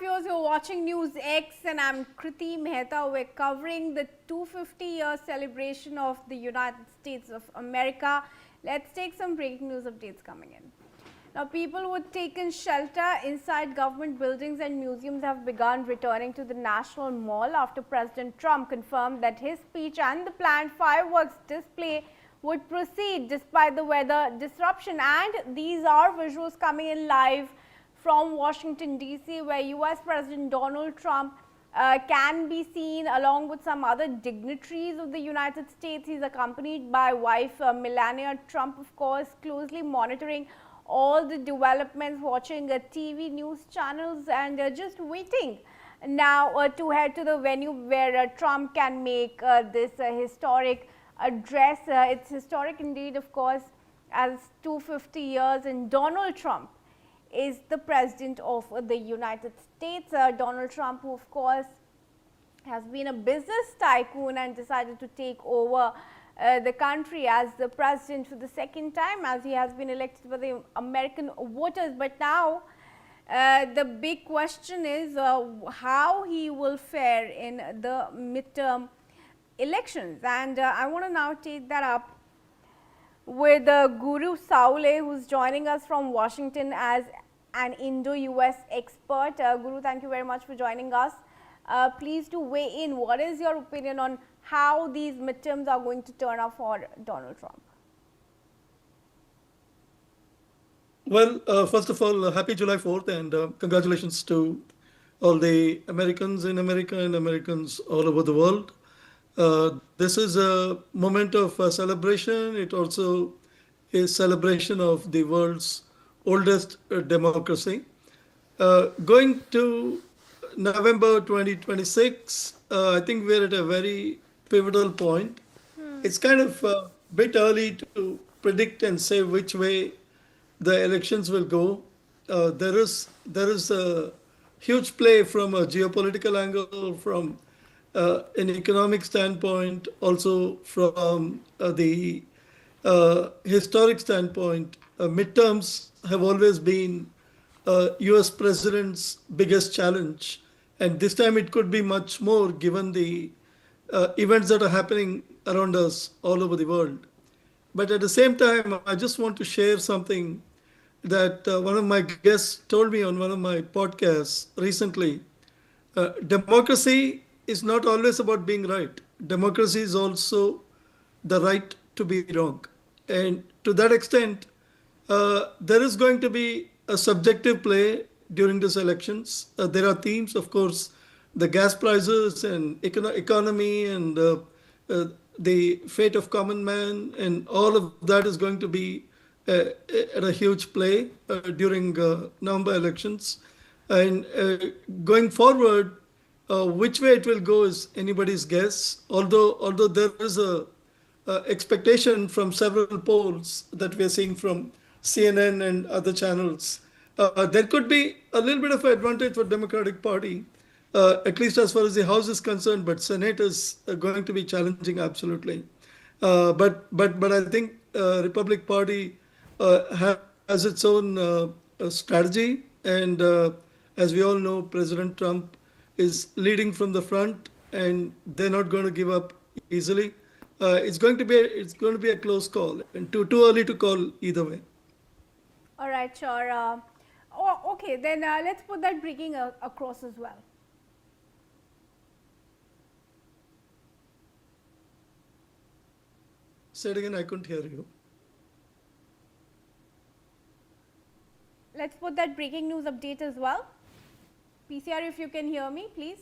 viewers, you're watching NewsX and I'm Kriti Mehta. We're covering the 250-year celebration of the United States of America. Let's take some breaking news updates coming in. Now, people who had taken shelter inside government buildings and museums have begun returning to the National Mall after President Trump confirmed that his speech and the planned fireworks display would proceed despite the weather disruption. And these are visuals coming in live from Washington, D.C., where U.S. President Donald Trump can be seen along with some other dignitaries of the United States. He's accompanied by wife Melania Trump, of course, closely monitoring all the developments, watching TV news channels, and just waiting now to head to the venue where Trump can make this historic address. It's historic indeed, of course, as 250 years, and Donald Trump is the president of the United States. Donald Trump, who of course has been a business tycoon and decided to take over the country as the president for the second time, as he has been elected by the American voters. But now the big question is how he will fare in the midterm elections. And I want to now take that up with Guru Saule, who's joining us from Washington as an Indo-US expert. Guru, thank you very much for joining us. Please do weigh in. What is your opinion on how these midterms are going to turn out for Donald Trump? Well, first of all, happy July 4th and congratulations to all the Americans in America and Americans all over the world. This is a moment of celebration. It also is celebration of the world's oldest democracy. Going to November 2026, I think we're at a very pivotal point. It's kind of a bit early to predict and say which way the elections will go. There is a huge play from a geopolitical angle, from an economic standpoint, also from the historic standpoint. Midterms have always been US president's biggest challenge, and this time it could be much more given the events that are happening around us all over the world. But at the same time, I just want to share something that one of my guests told me on one of my podcasts recently. Democracy is not always about being right. Democracy is also the right to be wrong. And to that extent, there is going to be a subjective play during these elections. There are themes, of course, the gas prices and economy and the fate of common man, and all of that is going to be at a huge play during November elections. And going forward, which way it will go is anybody's guess. Although there is a expectation from several polls that we are seeing from CNN and other channels, there could be a little bit of an advantage for Democratic Party, at least as far as the House is concerned, but Senate is going to be challenging absolutely. But I think Republic Party has its own strategy, and as we all know, President Trump is leading from the front, and they're not going to give up easily. It's going to be a close call, and too early to call either way. All right, sure. Okay, then let's put that breaking across as well. Say it again, I couldn't hear you. Let's put that breaking news update as well. PCR, if you can hear me, please.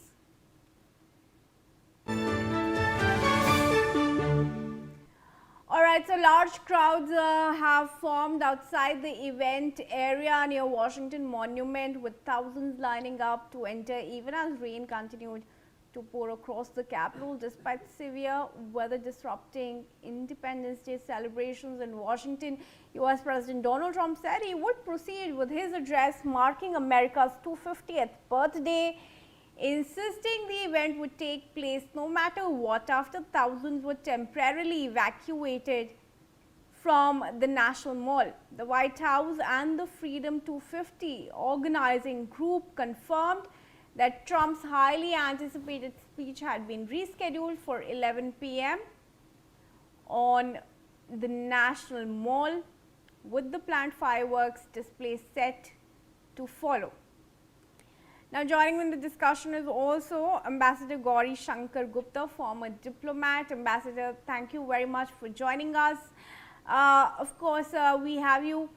All right, so large crowds have formed outside the event area near Washington Monument, with thousands lining up to enter even as rain continued to pour across the Capitol despite severe weather disrupting Independence Day celebrations in Washington. U.S. President Donald Trump said he would proceed with his address marking America's 250th birthday, insisting the event would take place no matter what after thousands were temporarily evacuated from the National Mall. The White House and the Freedom 250 organizing group confirmed that Trump's highly anticipated speech had been rescheduled for 11 p.m. on the National Mall, with the planned fireworks display set to follow. Now, joining in the discussion is also Ambassador Gauri Shankar Gupta, former diplomat. Ambassador, thank you very much for joining us. Of course, we have you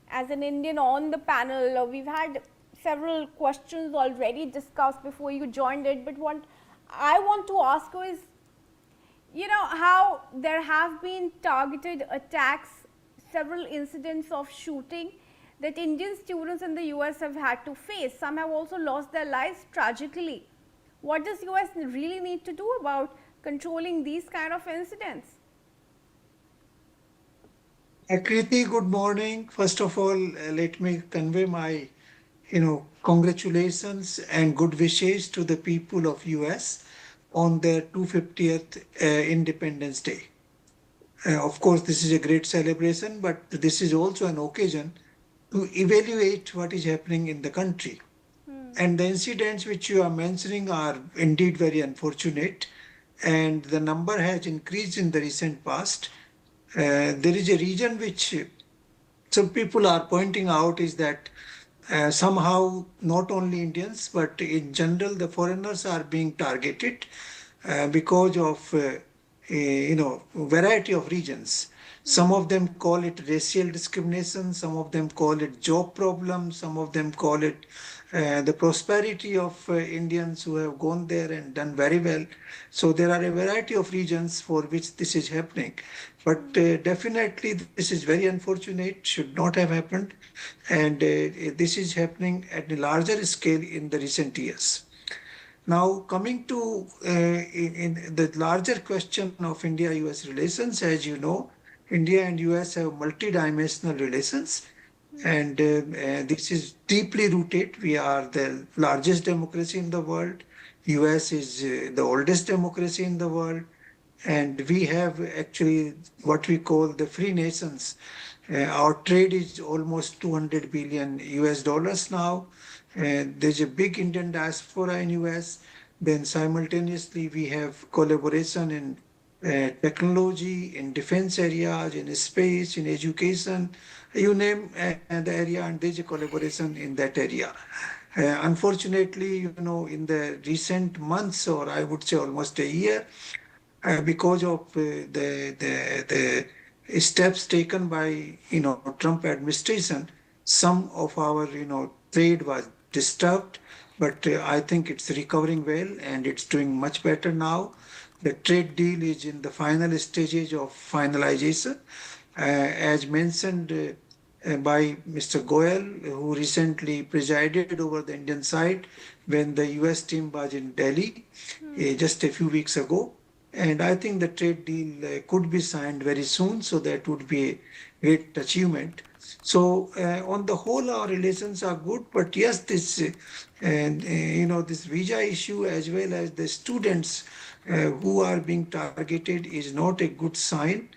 as an Indian on the panel. We've had several questions already discussed before you joined it, but what I want to ask you is, you know, how there have been targeted attacks, several incidents of shooting that Indian students in the US have had to face. Some have also lost their lives tragically. What does US really need to do about controlling these kind of incidents? Kriti, good morning. First of all, let me convey my, congratulations and good wishes to the people of US on their 250th Independence Day. Of course, this is a great celebration, but this is also an occasion to evaluate what is happening in the country. And the incidents which you are mentioning are indeed very unfortunate, and the number has increased in the recent past. There is a reason which some people are pointing out is that somehow not only Indians but in general the foreigners are being targeted because of variety of reasons. Some of them call it racial discrimination, some of them call it job problems, some of them call it the prosperity of Indians who have gone there and done very well. So there are a variety of reasons for which this is happening. But definitely this is very unfortunate, should not have happened. And this is happening at a larger scale in the recent years. Now, coming to in the larger question of India-US relations, as you know, India and US have multidimensional relations, and this is deeply rooted. We are the largest democracy in the world. US is the oldest democracy in the world, and we have actually what we call the free nations. Our trade is almost 200 billion US dollars now. There's a big Indian diaspora in US. Then simultaneously we have collaboration in technology, in defense areas, in space, in education, you name the area, and there's a collaboration in that area. Unfortunately, in the recent months, or I would say almost a year, because of the steps taken by Trump administration, some of our trade was disturbed, but I think it's recovering well and it's doing much better now. The trade deal is in the final stages of finalization. As mentioned by Mr. Goyal, who recently presided over the Indian side when the US team was in Delhi just a few weeks ago. And I think the trade deal could be signed very soon, so that would be a great achievement. So on the whole, our relations are good, but yes, this this visa issue as well as the students who are being targeted is not a good sign,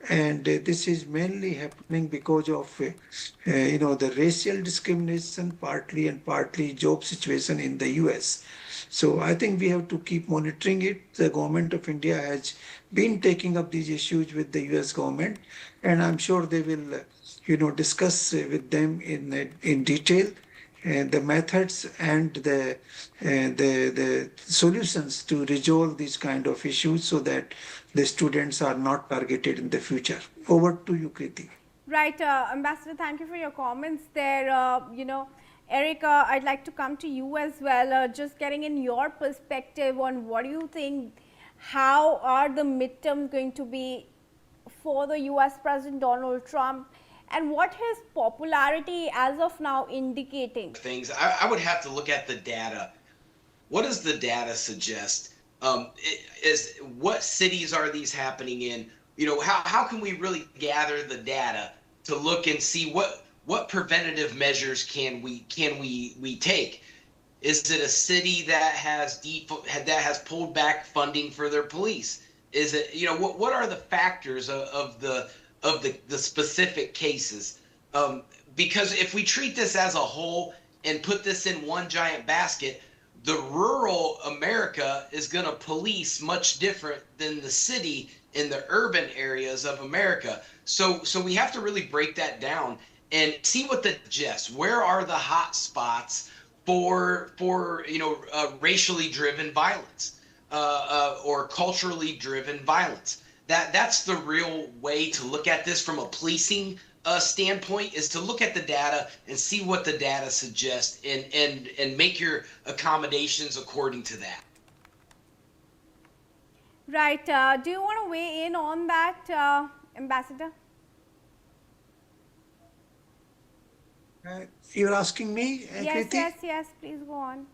and this is mainly happening because of the racial discrimination, partly and partly job situation in the US. So I think we have to keep monitoring it. The government of India has been taking up these issues with the US government, and I'm sure they will discuss with them in detail the methods and the solutions to resolve these kind of issues so that the students are not targeted in the future. Over to you, Kriti. Right, Ambassador, thank you for your comments there. Erica, I'd like to come to you as well, just getting in your perspective on what do you think, how are the midterms going to be for the US President Donald Trump, and what his popularity as of now indicating? Things I would have to look at the data. What does the data suggest? What cities are these happening in? How can we really gather the data to look and see what preventative measures can we take? Is it a city that has pulled back funding for their police? Is it what are the factors of the specific cases? Because if we treat this as a whole and put this in one giant basket, the rural America is going to police much different than the city in the urban areas of America. So we have to really break that down and see what the gist. Where are the hot spots for racially driven violence or culturally driven violence? That's the real way to look at this from a policing standpoint, is to look at the data and see what the data suggests and make your accommodations according to that. Right. Do you want to weigh in on that, Ambassador? You're asking me, Yes, Kriti? yes. Please go on.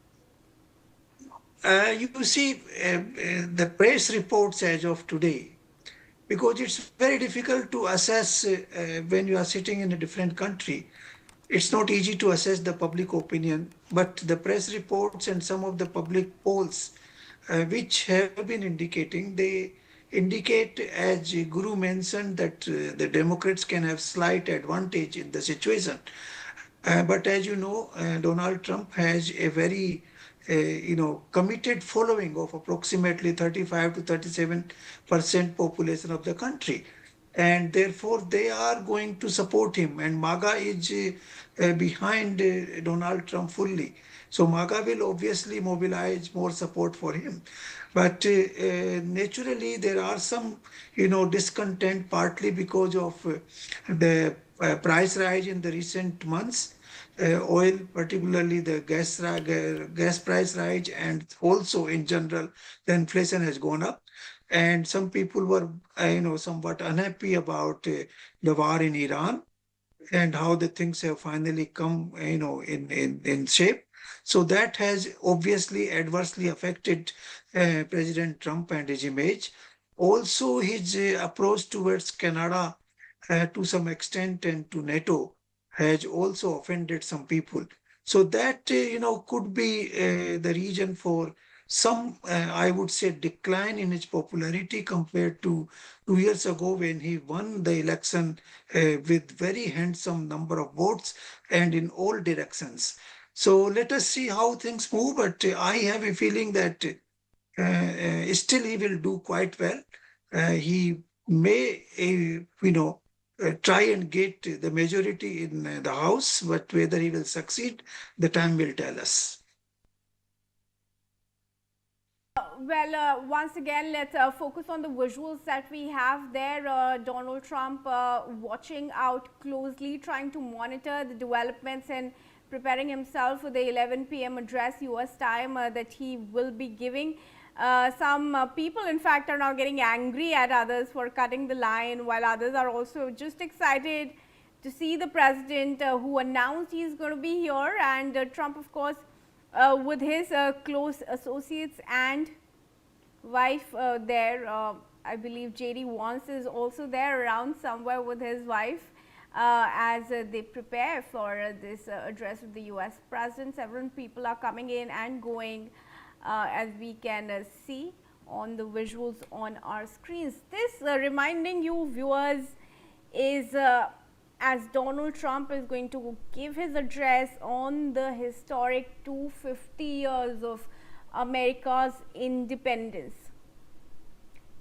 You see, the press reports as of today, because it's very difficult to assess when you are sitting in a different country. It's not easy to assess the public opinion, but the press reports and some of the public polls, which have been indicating, they indicate, as Guru mentioned, that the Democrats can have slight advantage in the situation. But as you know, Donald Trump has a very committed following of approximately 35 to 37% population of the country. And therefore, they are going to support him. And MAGA is behind Donald Trump fully. So MAGA will obviously mobilize more support for him. But naturally, there are some, discontent, partly because of the price rise in the recent months. Oil, particularly the gas price rise, and also in general, the inflation has gone up. And some people were, somewhat unhappy about the war in Iran and how the things have finally come, in shape. So that has obviously adversely affected President Trump and his image. Also, his approach towards Canada, to some extent, and to NATO has also offended some people. So that, could be the reason for some, I would say, decline in his popularity compared to 2 years ago when he won the election with very handsome number of votes and in all directions. So let us see how things move. But I have a feeling that still he will do quite well. He may, try and get the majority in the House, but whether he will succeed, the time will tell us. Well, once again, let's focus on the visuals that we have there. Donald Trump watching out closely, trying to monitor the developments and preparing himself for the 11 p.m. address US time that he will be giving. Some people, in fact, are now getting angry at others for cutting the line, while others are also just excited to see the president who announced he's going to be here. And Trump, of course, with his close associates and wife there. I believe JD Vance is also there around somewhere with his wife as they prepare for this address of the US president. Several people are coming in and going, as we can see on the visuals on our screens. This reminding you viewers is as Donald Trump is going to give his address on the historic 250 years of America's independence.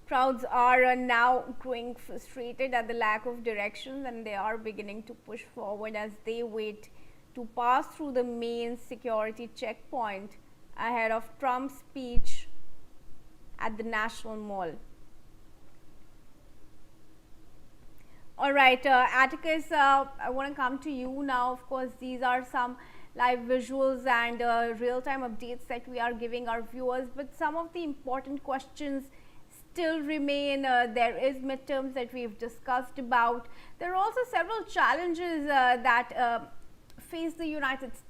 Crowds are now growing frustrated at the lack of directions, and they are beginning to push forward as they wait to pass through the main security checkpoint ahead of Trump's speech at the National Mall. All right, Atticus, I want to come to you now. Of course, these are some live visuals and real-time updates that we are giving our viewers, but some of the important questions still remain. There is midterms that we've discussed about. There are also several challenges that face the United States.